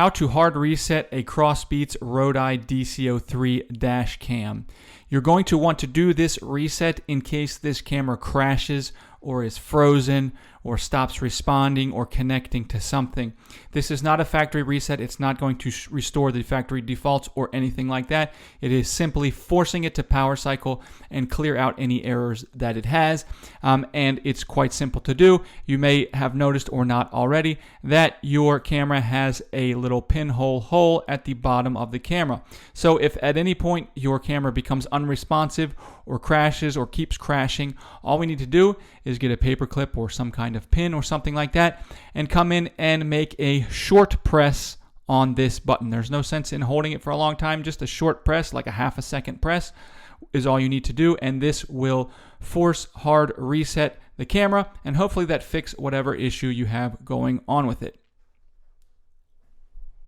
how to hard reset a Crossbeats RoadEye DC03 dash cam. You're going to want to do this reset in case this camera crashes or is frozen or stops responding or connecting to something. This is not a factory reset. It's not going to restore the factory defaults or anything like that. It is simply forcing it to power cycle and clear out any errors that it has. And it's quite simple to do. You may have noticed or not already that your camera has a little pinhole hole at the bottom of the camera. So if at any point your camera becomes unresponsive or crashes or keeps crashing, all we need to do is get a paper clip or some kind of pin or something like that and come in and make a short press on this button. There's no sense in holding it for a long time. Just a short press, like a half a second press, is all you need to do, and this will force hard reset the camera and hopefully that fix whatever issue you have going on with it.